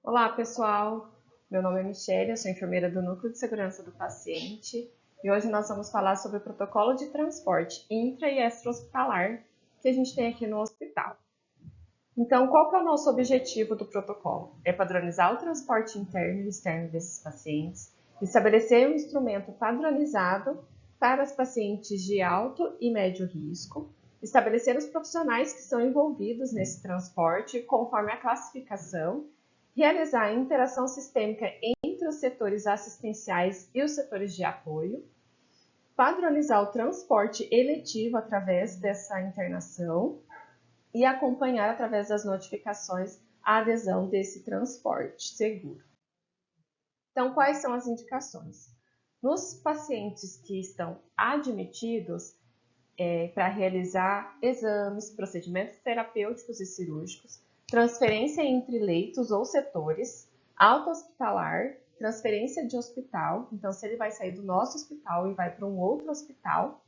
Olá, pessoal! Meu nome é Michelle, eu sou enfermeira do Núcleo de Segurança do Paciente e hoje nós vamos falar sobre o protocolo de transporte intra- e extra-hospitalar que a gente tem aqui no hospital. Então, qual que é o nosso objetivo do protocolo? É padronizar o transporte interno e externo desses pacientes, estabelecer um instrumento padronizado para os pacientes de alto e médio risco, estabelecer os profissionais que são envolvidos nesse transporte conforme a classificação, realizar a interação sistêmica entre os setores assistenciais e os setores de apoio, padronizar o transporte eletivo através dessa internação e acompanhar através das notificações a adesão desse transporte seguro. Então, quais são as indicações? Nos pacientes que estão admitidos para realizar exames, procedimentos terapêuticos e cirúrgicos, transferência entre leitos ou setores, alta hospitalar, transferência de hospital, então se ele vai sair do nosso hospital e vai para um outro hospital.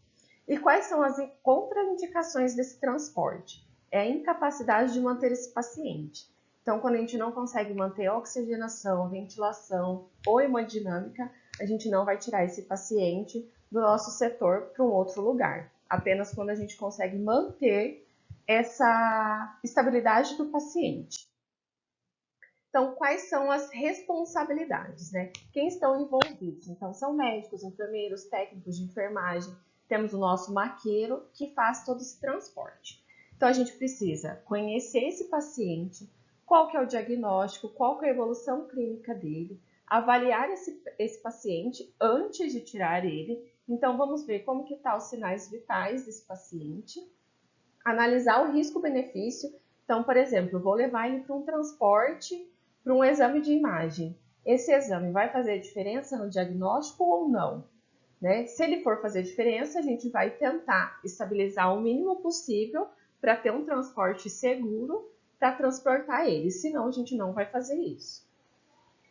E quais são as contraindicações desse transporte? É a incapacidade de manter esse paciente. Então, quando a gente não consegue manter oxigenação, ventilação ou hemodinâmica, a gente não vai tirar esse paciente do nosso setor para um outro lugar. Apenas quando a gente consegue manter essa estabilidade do paciente. Então, quais são as responsabilidades, né? Quem estão envolvidos? Então, são médicos, enfermeiros, técnicos de enfermagem. Temos o nosso maqueiro que faz todo esse transporte. Então, a gente precisa conhecer esse paciente, qual que é o diagnóstico, qual que é a evolução clínica dele, avaliar esse paciente antes de tirar ele. Então, vamos ver como que estão os sinais vitais desse paciente, analisar o risco-benefício. Então, por exemplo, vou levar ele para um transporte, para um exame de imagem. Esse exame vai fazer diferença no diagnóstico ou não? Né? Se ele for fazer diferença, a gente vai tentar estabilizar o mínimo possível para ter um transporte seguro para transportar ele, senão a gente não vai fazer isso.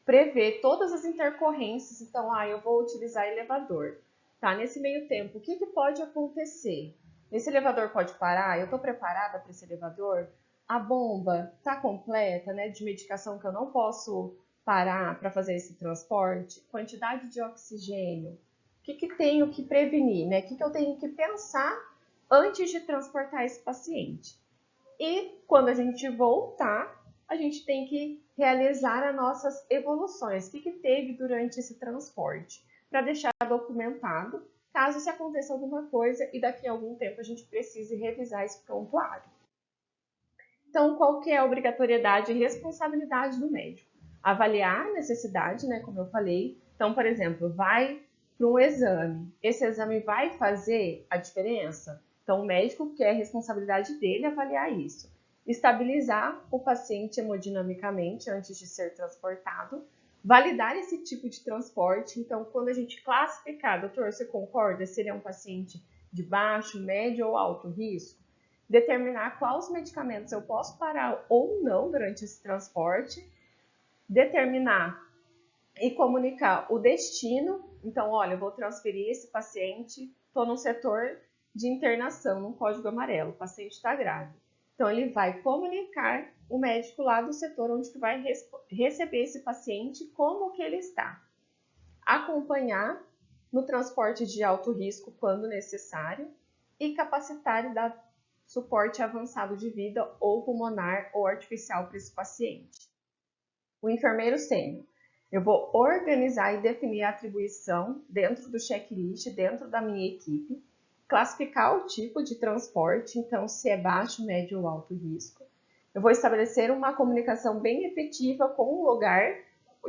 Prever todas as intercorrências, então, eu vou utilizar elevador. Tá, nesse meio tempo, o que pode acontecer? Esse elevador pode parar? Eu estou preparada para esse elevador? A bomba está completa, né, de medicação que eu não posso parar para fazer esse transporte? Quantidade de oxigênio? O que tenho que prevenir, né? O que eu tenho que pensar antes de transportar esse paciente? E quando a gente voltar, a gente tem que realizar as nossas evoluções. O que teve durante esse transporte? Para deixar documentado, caso se aconteça alguma coisa e daqui a algum tempo a gente precise revisar esse prontuário. Então, qual que é a obrigatoriedade e responsabilidade do médico? Avaliar a necessidade, né, como eu falei. Então, por exemplo, vai para um exame. Esse exame vai fazer a diferença? Então, o médico, que é a responsabilidade dele, avaliar isso. Estabilizar o paciente hemodinamicamente antes de ser transportado. Validar esse tipo de transporte. Então, quando a gente classificar, doutor, você concorda se ele é um paciente de baixo, médio ou alto risco? Determinar quais medicamentos eu posso parar ou não durante esse transporte, determinar e comunicar o destino. Então, olha, eu vou transferir esse paciente, estou no setor de internação, no código amarelo, o paciente está grave. Então, ele vai comunicar o médico lá do setor onde que vai receber esse paciente, como que ele está. Acompanhar no transporte de alto risco quando necessário e capacitar e dar suporte avançado de vida ou pulmonar ou artificial para esse paciente. O enfermeiro sênior. Eu vou organizar e definir a atribuição dentro do checklist, dentro da minha equipe, classificar o tipo de transporte, então se é baixo, médio ou alto risco. Eu vou estabelecer uma comunicação bem efetiva com o lugar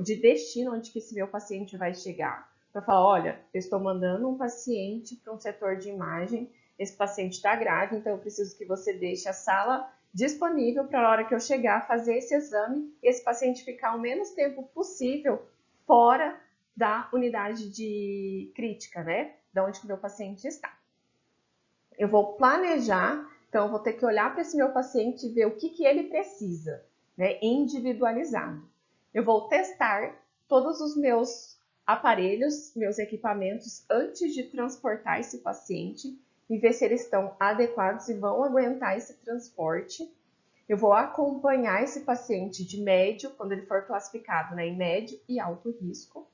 de destino onde que esse meu paciente vai chegar. Para falar, olha, eu estou mandando um paciente para um setor de imagem, esse paciente está grave, então eu preciso que você deixe a sala disponível para a hora que eu chegar fazer esse exame e esse paciente ficar o menos tempo possível fora da unidade de crítica, né? Da onde que o meu paciente está. Eu vou planejar, então eu vou ter que olhar para esse meu paciente e ver o que ele precisa, né? Individualizado. Eu vou testar todos os meus aparelhos, meus equipamentos antes de transportar esse paciente e ver se eles estão adequados e vão aguentar esse transporte. Eu vou acompanhar esse paciente de médio, quando ele for classificado, né, em médio e alto risco.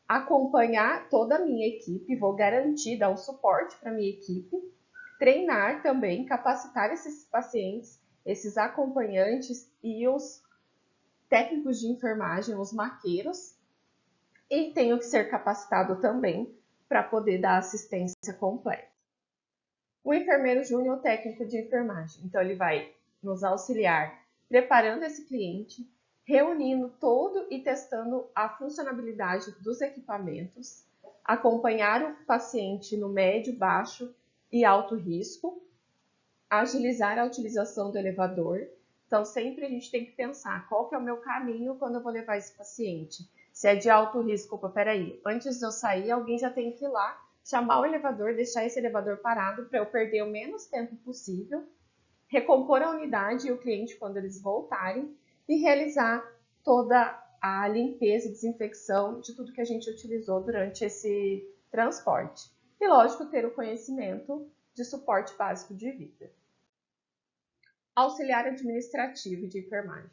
Acompanhar toda a minha equipe, vou garantir, dar um suporte para a minha equipe. Treinar também, capacitar esses pacientes, esses acompanhantes e os técnicos de enfermagem, os maqueiros. E tenho que ser capacitado também para poder dar assistência completa. O enfermeiro júnior, o técnico de enfermagem. Então, ele vai nos auxiliar preparando esse cliente, reunindo todo e testando a funcionalidade dos equipamentos, acompanhar o paciente no médio, baixo e alto risco, agilizar a utilização do elevador. Então, sempre a gente tem que pensar qual que é o meu caminho quando eu vou levar esse paciente. Se é de alto risco, opa, peraí, antes de eu sair, alguém já tem que ir lá, chamar o elevador, deixar esse elevador parado para eu perder o menos tempo possível, recompor a unidade e o cliente quando eles voltarem e realizar toda a limpeza e desinfecção de tudo que a gente utilizou durante esse transporte. E, lógico, ter o conhecimento de suporte básico de vida. Auxiliar administrativo de enfermagem.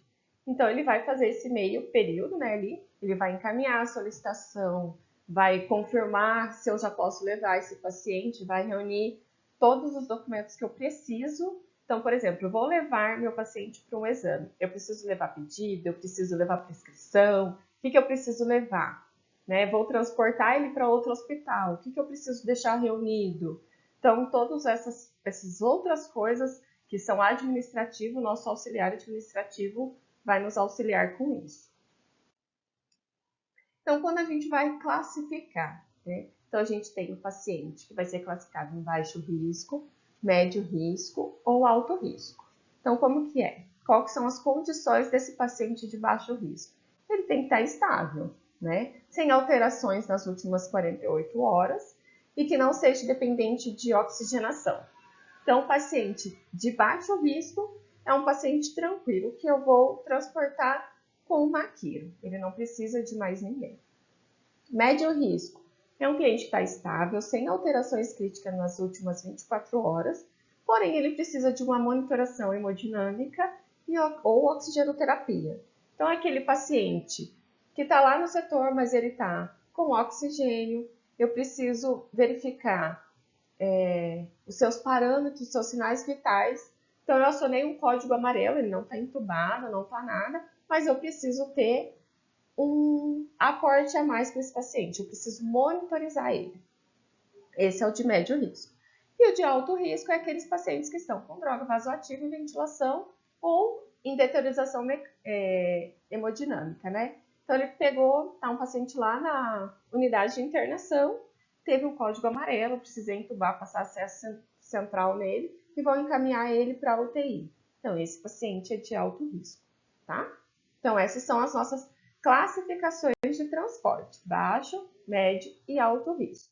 Então, ele vai fazer esse meio período, né, ali, ele vai encaminhar a solicitação, vai confirmar se eu já posso levar esse paciente, vai reunir todos os documentos que eu preciso. Então, por exemplo, eu vou levar meu paciente para um exame. Eu preciso levar pedido, eu preciso levar prescrição, o que eu preciso levar? Né? Vou transportar ele para outro hospital, o que eu preciso deixar reunido? Então, todas essas outras coisas que são administrativo, nosso auxiliar administrativo vai nos auxiliar com isso. Então, quando a gente vai classificar, né? Então, a gente tem o paciente que vai ser classificado em baixo risco, médio risco ou alto risco. Então, como que é? Quais são as condições desse paciente de baixo risco? Ele tem que estar estável, né? Sem alterações nas últimas 48 horas e que não seja dependente de oxigenação. Então, o paciente de baixo risco é um paciente tranquilo que eu vou transportar com o maqueiro. Ele não precisa de mais ninguém. Médio risco é um cliente que está estável, sem alterações críticas nas últimas 24 horas, porém ele precisa de uma monitoração hemodinâmica ou oxigenoterapia. Então, é aquele paciente que está lá no setor, mas ele está com oxigênio, eu preciso verificar os seus parâmetros, os seus sinais vitais. Então, eu acionei um código amarelo, ele não está entubado, não está nada, mas eu preciso ter um aporte a mais para esse paciente, eu preciso monitorizar ele. Esse é o de médio risco. E o de alto risco é aqueles pacientes que estão com droga vasoativa em ventilação ou em deteriorização hemodinâmica, né? Então, ele pegou, tá um paciente lá na unidade de internação, teve um código amarelo, precisei entubar, passar acesso central nele e vou encaminhar ele para a UTI. Então, esse paciente é de alto risco, tá? Então, essas são as nossas classificações de transporte, baixo, médio e alto risco.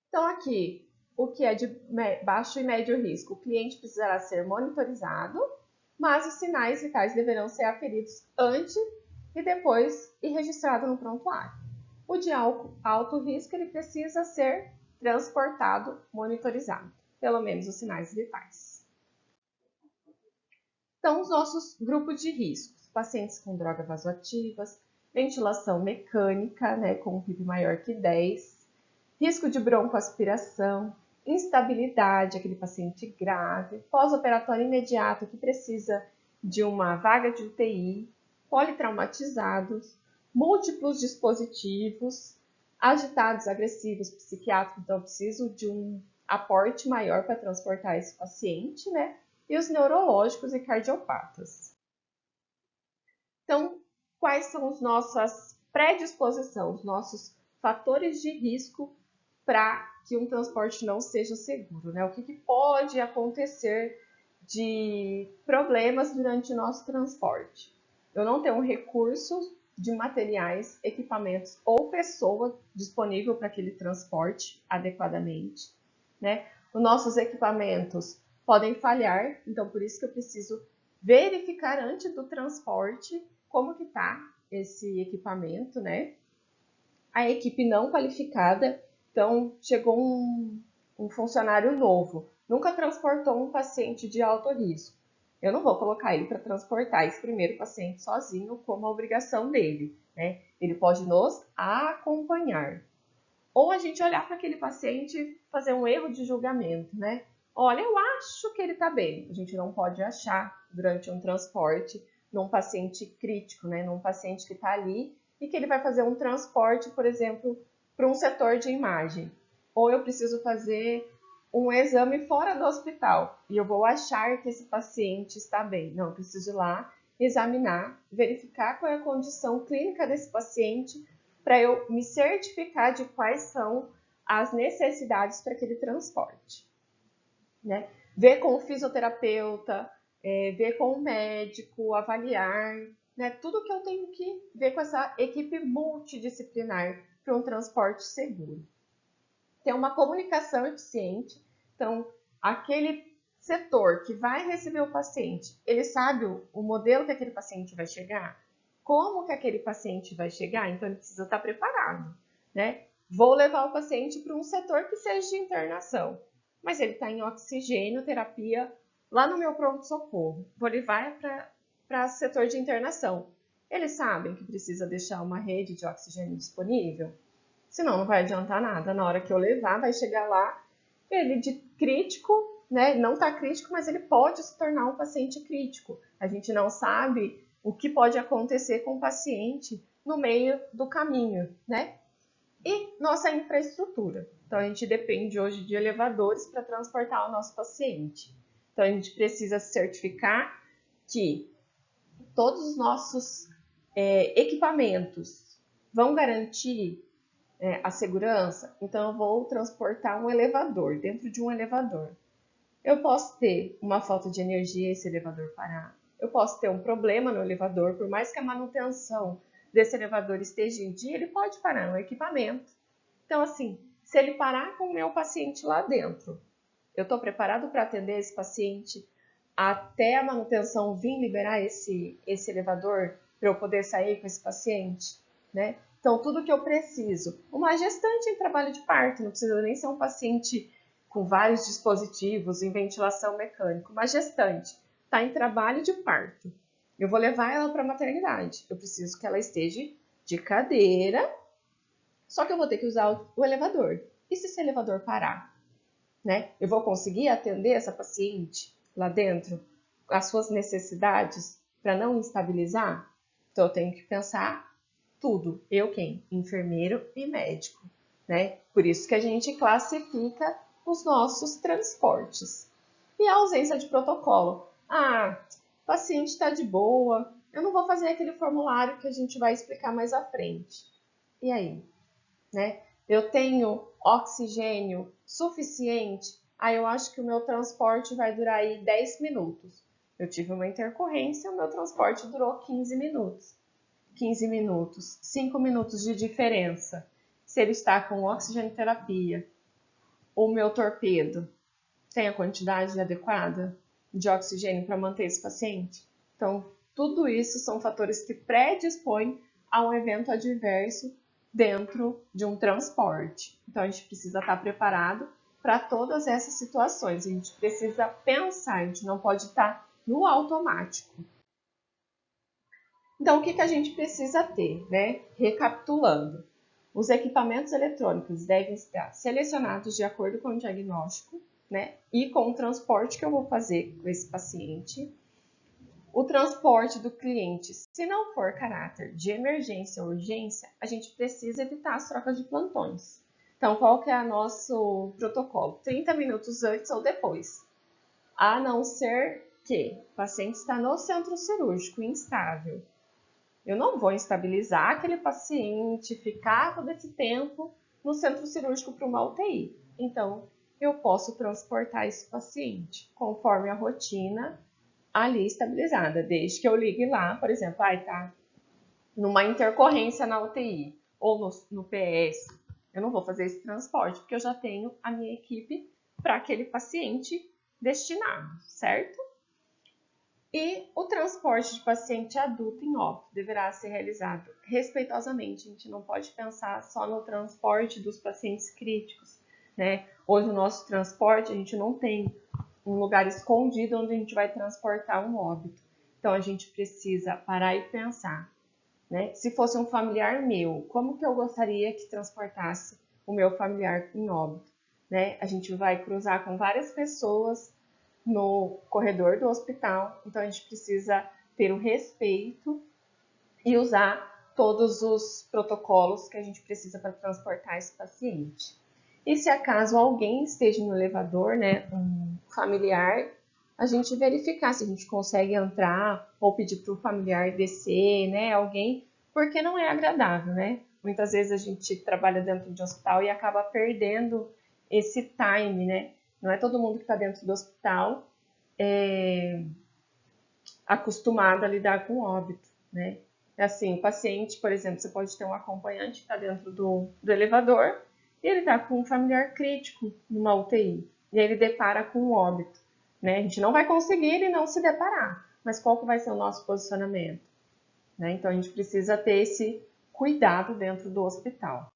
Então, aqui, o que é de baixo e médio risco? O cliente precisará ser monitorizado, mas os sinais vitais deverão ser aferidos antes e depois e registrado no prontuário. O de alto risco, ele precisa ser transportado, monitorizado, pelo menos os sinais vitais. Então, os nossos grupos de riscos, pacientes com drogas vasoativas, ventilação mecânica, né, com um PIB maior que 10, risco de broncoaspiração, instabilidade, aquele paciente grave, pós-operatório imediato que precisa de uma vaga de UTI, politraumatizados, múltiplos dispositivos, agitados, agressivos, psiquiátricos, então eu preciso de um aporte maior para transportar esse paciente, né? E os neurológicos e cardiopatas. Então, quais são as nossas predisposições, os nossos fatores de risco para que um transporte não seja seguro, né? O que pode acontecer de problemas durante o nosso transporte? Eu não tenho um recurso de materiais, equipamentos ou pessoa disponível para aquele transporte adequadamente, né? Os nossos equipamentos podem falhar, então por isso que eu preciso verificar antes do transporte como que está esse equipamento, né? A equipe não qualificada, então chegou um funcionário novo, nunca transportou um paciente de alto risco. Eu não vou colocar ele para transportar esse primeiro paciente sozinho como a obrigação dele, né? Ele pode nos acompanhar. Ou a gente olhar para aquele paciente e fazer um erro de julgamento, né? Olha, eu acho que ele está bem. A gente não pode achar durante um transporte num paciente crítico, né? Num paciente que está ali e que ele vai fazer um transporte, por exemplo, para um setor de imagem. Ou eu preciso fazer um exame fora do hospital e eu vou achar que esse paciente está bem. Não, eu preciso ir lá, examinar, verificar qual é a condição clínica desse paciente para eu me certificar de quais são as necessidades para aquele transporte. Né? Ver com o fisioterapeuta, ver com o médico, avaliar, né? Tudo que eu tenho que ver com essa equipe multidisciplinar para um transporte seguro. Ter uma comunicação eficiente, então aquele setor que vai receber o paciente, ele sabe o modelo que aquele paciente vai chegar, como que aquele paciente vai chegar, então ele precisa estar preparado, né? Vou levar o paciente para um setor que seja de internação, mas ele está em oxigênio, terapia, lá no meu pronto-socorro. Vou levar para o setor de internação. Eles sabem que precisa deixar uma rede de oxigênio disponível? Senão não vai adiantar nada. Na hora que eu levar, vai chegar lá, ele de crítico, né? Não está crítico, mas ele pode se tornar um paciente crítico. A gente não sabe o que pode acontecer com o paciente no meio do caminho, né? E nossa infraestrutura. Então, a gente depende hoje de elevadores para transportar o nosso paciente. Então, a gente precisa certificar que todos os nossos equipamentos vão garantir a segurança. Então, eu vou transportar um elevador, dentro de um elevador. Eu posso ter uma falta de energia e esse elevador parar. Eu posso ter um problema no elevador, por mais que a manutenção desse elevador esteja em dia, ele pode parar no equipamento. Então, assim, se ele parar com o meu paciente lá dentro, eu estou preparado para atender esse paciente até a manutenção vir liberar esse elevador para eu poder sair com esse paciente, né? Então, tudo que eu preciso. Uma gestante em trabalho de parto, não precisa nem ser um paciente com vários dispositivos em ventilação mecânica. Uma gestante está em trabalho de parto. Eu vou levar ela para a maternidade. Eu preciso que ela esteja de cadeira, só que eu vou ter que usar o elevador. E se esse elevador parar? Né? Eu vou conseguir atender essa paciente lá dentro, as suas necessidades, para não instabilizar? Então, eu tenho que pensar tudo. Eu quem? Enfermeiro e médico. Né? Por isso que a gente classifica os nossos transportes. E a ausência de protocolo. Ah, o paciente está de boa, eu não vou fazer aquele formulário que a gente vai explicar mais à frente. E aí? Né? Eu tenho oxigênio suficiente? Aí eu acho que o meu transporte vai durar aí 10 minutos. Eu tive uma intercorrência, o meu transporte durou 15 minutos. 15 minutos, 5 minutos de diferença. Se ele está com oxigenoterapia, o meu torpedo tem a quantidade adequada de oxigênio para manter esse paciente? Então, tudo isso são fatores que predispõem a um evento adverso dentro de um transporte. Então, a gente precisa estar preparado para todas essas situações. A gente precisa pensar, a gente não pode estar no automático. Então, o que a gente precisa ter, né? Recapitulando. Os equipamentos eletrônicos devem estar selecionados de acordo com o diagnóstico, né? E com o transporte que eu vou fazer com esse paciente. O transporte do cliente, se não for caráter de emergência ou urgência, a gente precisa evitar as trocas de plantões. Então, qual que é o nosso protocolo? 30 minutos antes ou depois. A não ser que o paciente está no centro cirúrgico instável. Eu não vou instabilizar aquele paciente, ficar todo esse tempo no centro cirúrgico para uma UTI. Então, eu posso transportar esse paciente conforme a rotina ali estabilizada, desde que eu ligue lá, por exemplo, tá numa intercorrência na UTI ou no PS. Eu não vou fazer esse transporte, porque eu já tenho a minha equipe para aquele paciente destinado, certo? E o transporte de paciente adulto em óbito deverá ser realizado respeitosamente. A gente não pode pensar só no transporte dos pacientes críticos, né? Hoje o nosso transporte, a gente não tem um lugar escondido onde a gente vai transportar um óbito. Então, a gente precisa parar e pensar, né? Se fosse um familiar meu, como que eu gostaria que transportasse o meu familiar em óbito, né? A gente vai cruzar com várias pessoas no corredor do hospital, então a gente precisa ter o respeito e usar todos os protocolos que a gente precisa para transportar esse paciente. E se acaso alguém esteja no elevador, né, um familiar, a gente verificar se a gente consegue entrar ou pedir para o familiar descer, né, alguém, porque não é agradável, né? Muitas vezes a gente trabalha dentro de um hospital e acaba perdendo esse time, né? Não é todo mundo que está dentro do hospital acostumado a lidar com óbito, né? Assim, o paciente, por exemplo, você pode ter um acompanhante que está dentro do elevador e ele está com um familiar crítico numa UTI e aí ele depara com um óbito, né? A gente não vai conseguir ele não se deparar, mas qual que vai ser o nosso posicionamento, né? Então a gente precisa ter esse cuidado dentro do hospital.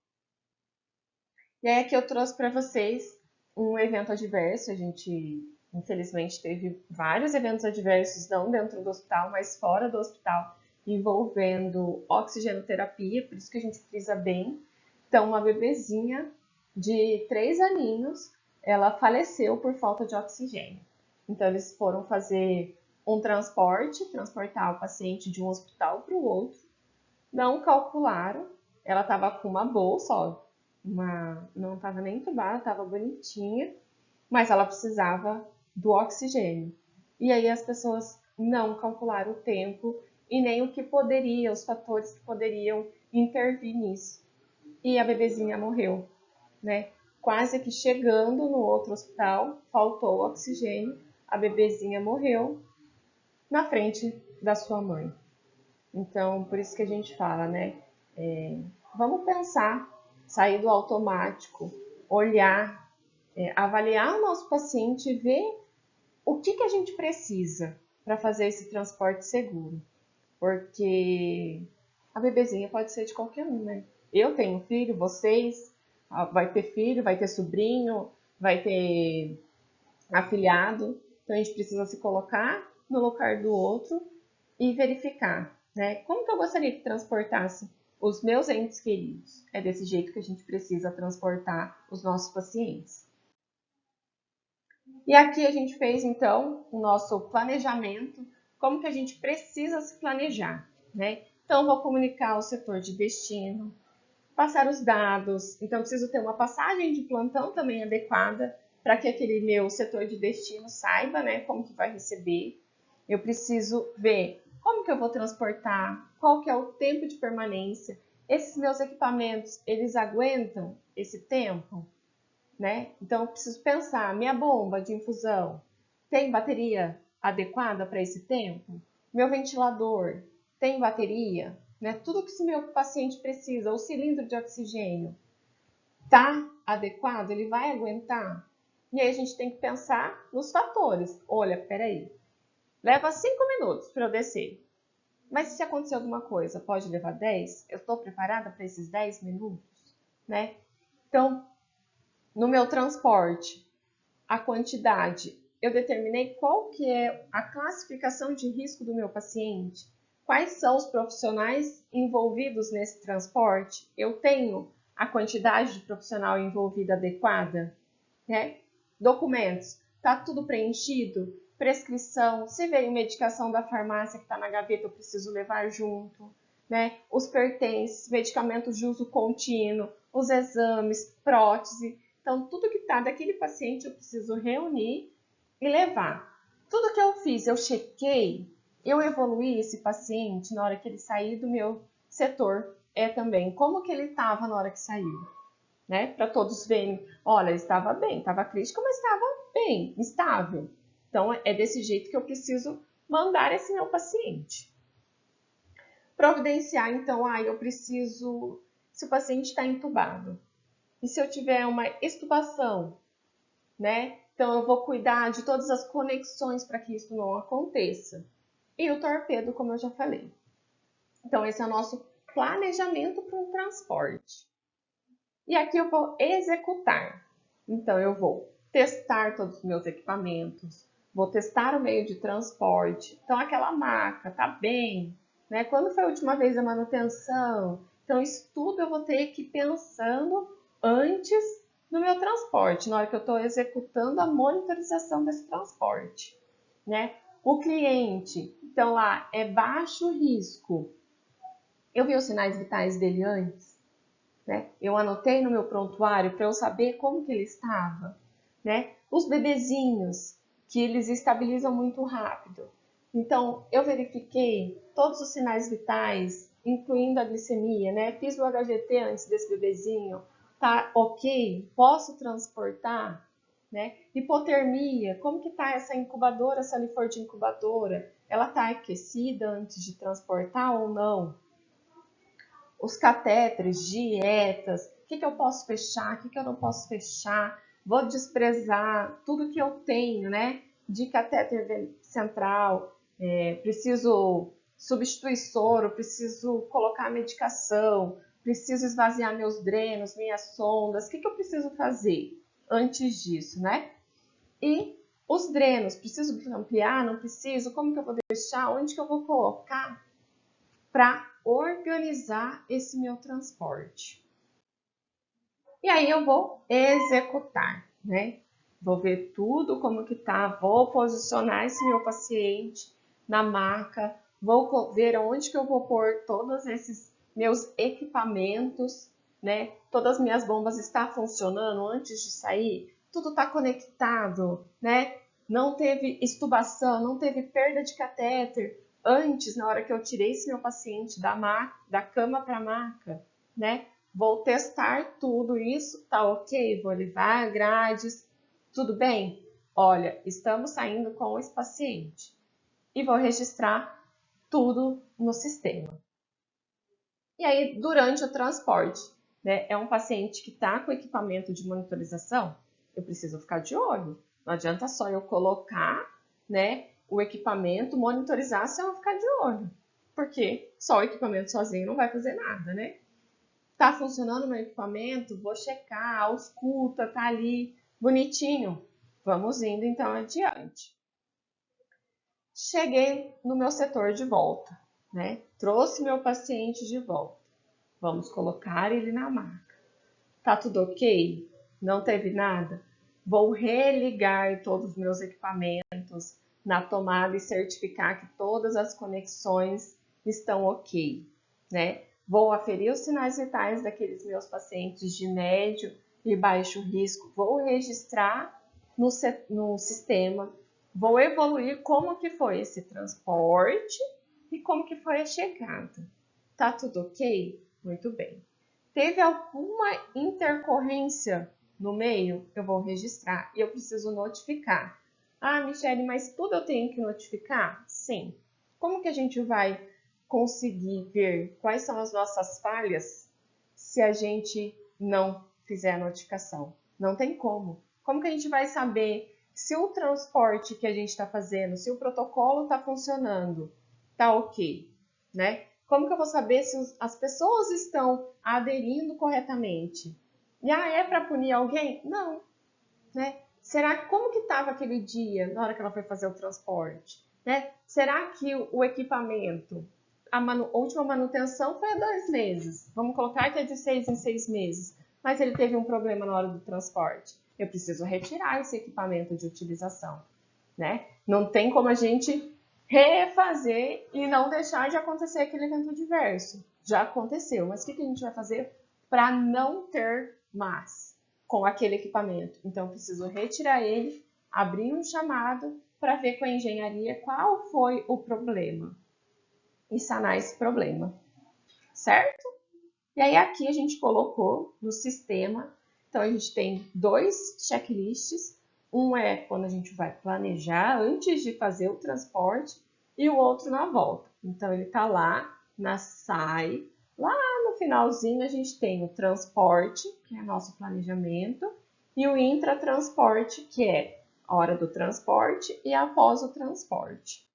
E aí aqui eu trouxe para vocês um evento adverso. A gente, infelizmente, teve vários eventos adversos, não dentro do hospital, mas fora do hospital, envolvendo oxigenoterapia, por isso que a gente frisa bem. Então, uma bebezinha de 3 aninhos, ela faleceu por falta de oxigênio. Então, eles foram fazer um transportar o paciente de um hospital para o outro. Não calcularam, ela estava com uma bolsa, ó, não estava nem entubada, estava bonitinha, mas ela precisava do oxigênio. E aí as pessoas não calcularam o tempo e nem o que poderia, os fatores que poderiam intervir nisso. E a bebezinha morreu, né? Quase que chegando no outro hospital, faltou oxigênio, a bebezinha morreu na frente da sua mãe. Então, por isso que a gente fala, né? Vamos pensar, sair do automático, olhar, avaliar o nosso paciente e ver o que a gente precisa para fazer esse transporte seguro. Porque a bebezinha pode ser de qualquer um, né? Eu tenho filho, vocês, vai ter filho, vai ter sobrinho, vai ter afilhado. Então a gente precisa se colocar no lugar do outro e verificar, né? Como que eu gostaria que transportasse os meus entes queridos? É desse jeito que a gente precisa transportar os nossos pacientes. E aqui a gente fez, então, o nosso planejamento, como que a gente precisa se planejar, né? Então, vou comunicar o setor de destino, passar os dados. Então, preciso ter uma passagem de plantão também adequada para que aquele meu setor de destino saiba, né, como que vai receber. Eu preciso ver como que eu vou transportar, qual que é o tempo de permanência. Esses meus equipamentos, eles aguentam esse tempo, né? Então, eu preciso pensar, minha bomba de infusão tem bateria adequada para esse tempo? Meu ventilador tem bateria? Né? Tudo que esse meu paciente precisa, o cilindro de oxigênio, está adequado? Ele vai aguentar? E aí a gente tem que pensar nos fatores. Olha, peraí, leva 5 minutos para eu descer. Mas se acontecer alguma coisa, pode levar 10? Eu estou preparada para esses 10 minutos? Né? Então, no meu transporte, a quantidade, eu determinei qual que é a classificação de risco do meu paciente, quais são os profissionais envolvidos nesse transporte, eu tenho a quantidade de profissional envolvida adequada, né? Documentos, tá tudo preenchido? Prescrição, se veio medicação da farmácia que está na gaveta, eu preciso levar junto, né? Os pertences, medicamentos de uso contínuo, os exames, prótese. Então, tudo que está daquele paciente eu preciso reunir e levar. Tudo que eu fiz, eu chequei, eu evoluí esse paciente na hora que ele sair do meu setor. É também como que ele estava na hora que saiu, né? Para todos verem, olha, ele estava bem, estava crítico, mas estava bem, estável. Então, é desse jeito que eu preciso mandar esse meu paciente. Providenciar, então, eu preciso, se o paciente está entubado, e se eu tiver uma extubação, né? Então, eu vou cuidar de todas as conexões para que isso não aconteça. E o torpedo, como eu já falei. Então, esse é o nosso planejamento para um transporte. E aqui eu vou executar. Então, eu vou testar todos os meus equipamentos, vou testar o meio de transporte. Então, aquela maca tá bem, né? Quando foi a última vez a manutenção? Então, isso tudo eu vou ter que ir pensando antes do meu transporte, na hora que eu estou executando a monitorização desse transporte, né? O cliente, então lá é baixo risco. Eu vi os sinais vitais dele antes, né? Eu anotei no meu prontuário para eu saber como que ele estava, né? Os bebezinhos, que eles estabilizam muito rápido. Então, eu verifiquei todos os sinais vitais, incluindo a glicemia, né? Fiz o HGT antes desse bebezinho, tá ok? Posso transportar, né? Hipotermia, como que tá essa incubadora, se ela for de incubadora? Ela tá aquecida antes de transportar ou não? Os catéteres, dietas, o que eu posso fechar, o que eu não posso fechar, vou desprezar tudo que eu tenho, né? De catéter central, preciso substituir soro, preciso colocar medicação, preciso esvaziar meus drenos, minhas sondas, o que eu preciso fazer antes disso, né? E os drenos, preciso ampliar, não preciso, como que eu vou deixar, onde que eu vou colocar para organizar esse meu transporte. E aí eu vou executar, né? Vou ver tudo como que tá, vou posicionar esse meu paciente na maca, vou ver onde que eu vou pôr todos esses meus equipamentos, né? Todas as minhas bombas estão funcionando antes de sair, tudo está conectado, né? Não teve extubação, não teve perda de catéter antes, na hora que eu tirei esse meu paciente da cama para a maca, né? Vou testar tudo isso, tá ok? Vou levar grades, tudo bem? Olha, estamos saindo com esse paciente e vou registrar tudo no sistema. E aí, durante o transporte, né, é um paciente que está com equipamento de monitorização, eu preciso ficar de olho. Não adianta só eu colocar, né, o equipamento, monitorizar se eu não ficar de olho. Porque só o equipamento sozinho não vai fazer nada, né? Tá funcionando o meu equipamento? Vou checar, ausculta, tá ali, bonitinho. Vamos indo então adiante. Cheguei no meu setor de volta, né? Trouxe meu paciente de volta. Vamos colocar ele na maca. Tá tudo ok? Não teve nada? Vou religar todos os meus equipamentos na tomada e certificar que todas as conexões estão ok, né? Vou aferir os sinais vitais daqueles meus pacientes de médio e baixo risco. Vou registrar no sistema. Vou evoluir como que foi esse transporte e como que foi a chegada. Tá tudo ok? Muito bem. Teve alguma intercorrência no meio? Eu vou registrar e eu preciso notificar. Ah, Michele, mas tudo eu tenho que notificar? Sim. Como que a gente vai conseguir ver quais são as nossas falhas se a gente não fizer a notificação? Não tem como. Como que a gente vai saber se o transporte que a gente está fazendo, se o protocolo está funcionando, está ok, né? Como que eu vou saber se as pessoas estão aderindo corretamente? E é para punir alguém? Não, né? Será como que estava aquele dia na hora que ela foi fazer o transporte, né? Será que o equipamento, a última manutenção foi há 2 meses? Vamos colocar que é de 6 em 6 meses, mas ele teve um problema na hora do transporte. Eu preciso retirar esse equipamento de utilização, né? Não tem como a gente refazer e não deixar de acontecer aquele evento adverso. Já aconteceu, mas o que a gente vai fazer para não ter mais com aquele equipamento? Então, eu preciso retirar ele, abrir um chamado para ver com a engenharia qual foi o problema e sanar esse problema, certo? E aí aqui a gente colocou no sistema, então a gente tem 2 checklists. Um é quando a gente vai planejar antes de fazer o transporte e o outro na volta. Então ele está lá na SAI. Lá no finalzinho a gente tem o transporte, que é nosso planejamento, e o intratransporte, que é a hora do transporte e após o transporte.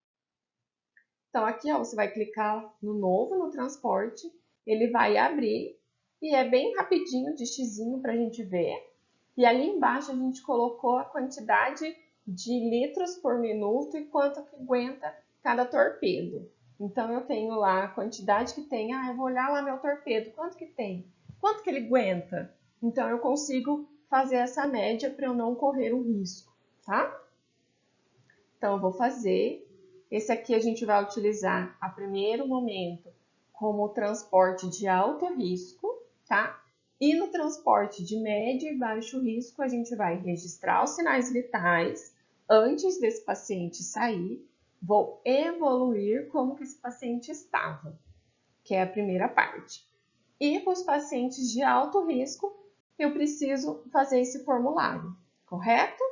Então aqui ó, você vai clicar no novo no transporte, ele vai abrir e é bem rapidinho de xizinho para a gente ver. E ali embaixo a gente colocou a quantidade de litros por minuto e quanto que aguenta cada torpedo. Então, eu tenho lá a quantidade que tem. Eu vou olhar lá meu torpedo, quanto que tem? Quanto que ele aguenta? Então, eu consigo fazer essa média para eu não correr o risco, tá? Então, eu vou fazer. Esse aqui a gente vai utilizar a primeiro momento como transporte de alto risco, tá? E no transporte de médio e baixo risco, a gente vai registrar os sinais vitais antes desse paciente sair. Vou evoluir como que esse paciente estava, que é a primeira parte. E para os pacientes de alto risco, eu preciso fazer esse formulário, correto?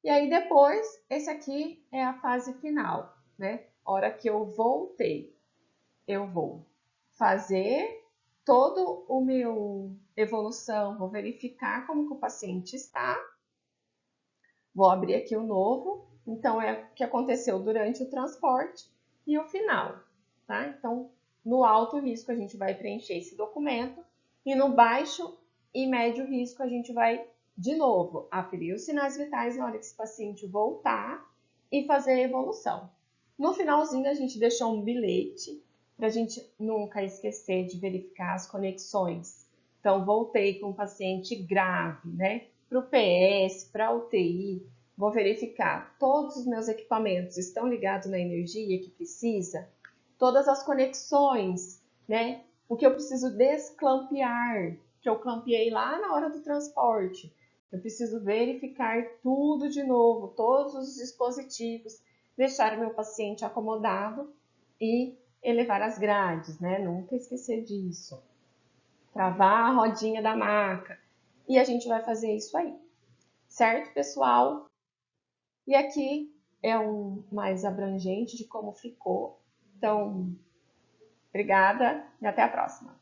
E aí depois, esse aqui é a fase final, né? A hora que eu voltei, eu vou fazer todo o meu evolução, vou verificar como que o paciente está. Vou abrir aqui o novo. Então, é o que aconteceu durante o transporte e o final, tá? Então, no alto risco, a gente vai preencher esse documento e no baixo e médio risco, a gente vai, de novo, aferir os sinais vitais na hora que esse paciente voltar e fazer a evolução. No finalzinho, a gente deixou um bilhete para a gente nunca esquecer de verificar as conexões. Então, voltei com um paciente grave, né? Para o PS, para a UTI, vou verificar todos os meus equipamentos estão ligados na energia que precisa, todas as conexões, né? O que eu preciso desclampear, que eu clampeei lá na hora do transporte. Eu preciso verificar tudo de novo, todos os dispositivos, deixar o meu paciente acomodado e elevar as grades, né? Nunca esquecer disso. Travar a rodinha da maca. E a gente vai fazer isso aí. Certo, pessoal? E aqui é um mais abrangente de como ficou. Então, obrigada e até a próxima.